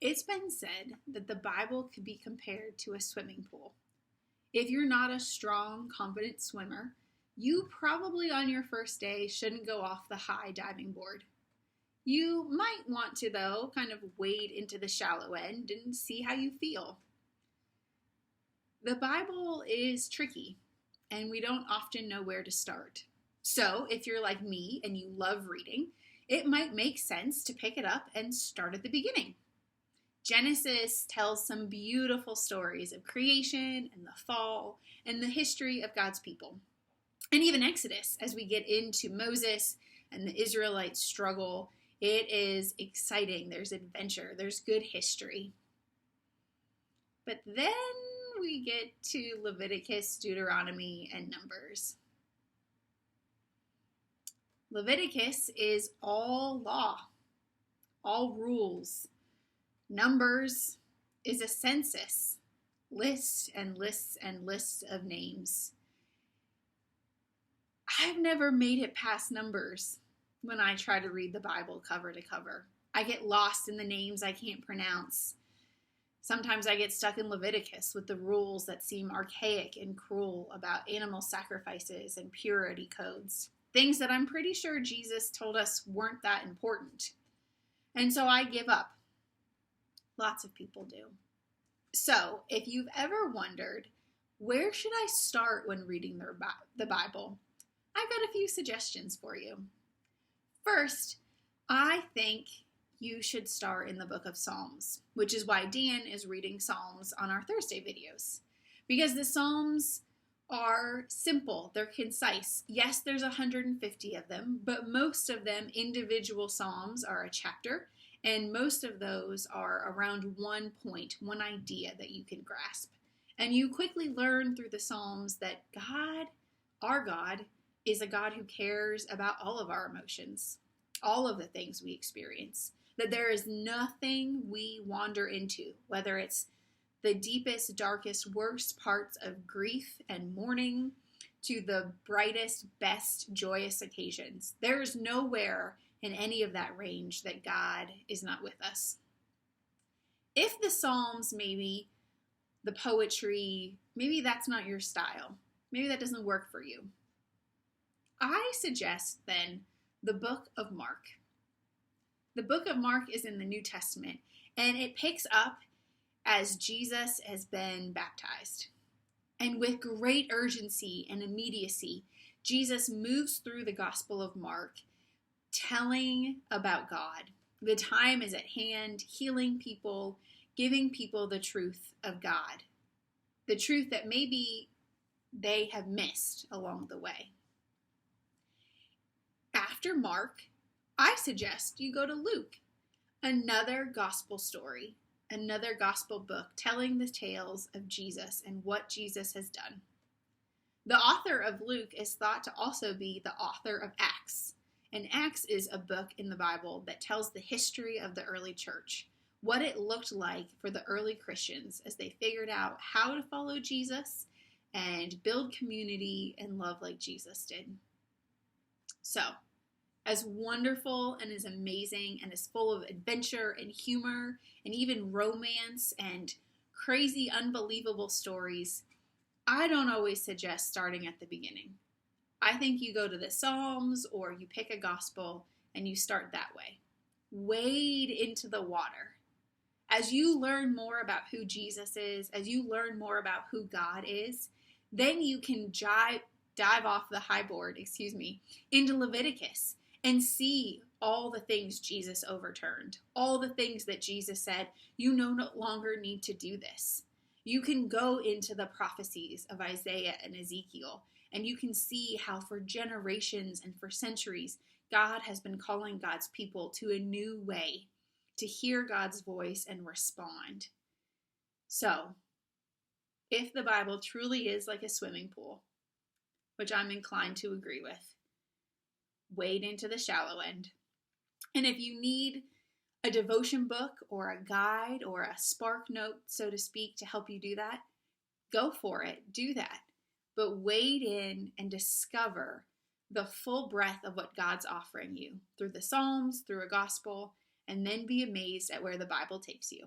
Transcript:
It's been said that the Bible could be compared to a swimming pool. If you're not a strong, confident swimmer, you probably on your first day shouldn't go off the high diving board. You might want to, though, kind of wade into the shallow end and see how you feel. The Bible is tricky, and we don't often know where to start. So, if you're like me and you love reading, it might make sense to pick it up and start at the beginning. Genesis tells some beautiful stories of creation and the fall and the history of God's people. And even Exodus, as we get into Moses and the Israelites' struggle, it is exciting. There's adventure. There's good history. But then we get to Leviticus, Deuteronomy, and Numbers. Leviticus is all law, all rules. Numbers is a census, lists and lists and lists of names. I've never made it past Numbers when I try to read the Bible cover to cover. I get lost in the names I can't pronounce. Sometimes I get stuck in Leviticus with the rules that seem archaic and cruel about animal sacrifices and purity codes. Things that I'm pretty sure Jesus told us weren't that important. And so I give up. Lots of people do. So, if you've ever wondered, where should I start when reading the Bible? I've got a few suggestions for you. First, I think you should start in the book of Psalms, which is why Dan is reading Psalms on our Thursday videos. Because the Psalms are simple, they're concise. Yes, there's 150 of them, but most of them, individual Psalms, are a chapter. And most of those are around one point, one idea that you can grasp. And you quickly learn through the Psalms that God, our God, is a God who cares about all of our emotions, all of the things we experience. That there is nothing we wander into, whether it's the deepest, darkest, worst parts of grief and mourning to the brightest, best, joyous occasions. There is nowhere in any of that range that God is not with us. If the Psalms, maybe the poetry, maybe that's not your style, maybe that doesn't work for you, I suggest then the book of Mark. The book of Mark is in the New Testament, and it picks up as Jesus has been baptized. And with great urgency and immediacy, Jesus moves through the Gospel of Mark, telling about God. The time is at hand, healing people, giving people the truth of God. The truth that maybe they have missed along the way. After Mark, I suggest you go to Luke, another gospel story, another gospel book telling the tales of Jesus and what Jesus has done. The author of Luke is thought to also be the author of Acts. And Acts is a book in the Bible that tells the history of the early church, what it looked like for the early Christians as they figured out how to follow Jesus and build community and love like Jesus did. So, as wonderful and as amazing and as full of adventure and humor and even romance and crazy, unbelievable stories, I don't always suggest starting at the beginning. I think you go to the Psalms or you pick a gospel and you start that way. Wade into the water. As you learn more about who Jesus is, as you learn more about who God is, then you can dive off the high board, into Leviticus and see all the things Jesus overturned, all the things that Jesus said, you no longer need to do this. You can go into the prophecies of Isaiah and Ezekiel, and you can see how for generations and for centuries, God has been calling God's people to a new way, to hear God's voice and respond. So, if the Bible truly is like a swimming pool, which I'm inclined to agree with, wade into the shallow end. And if you need a devotion book or a guide or a spark note, so to speak, to help you do that, go for it. Do that. But wade in and discover the full breadth of what God's offering you through the Psalms, through a gospel, and then be amazed at where the Bible takes you.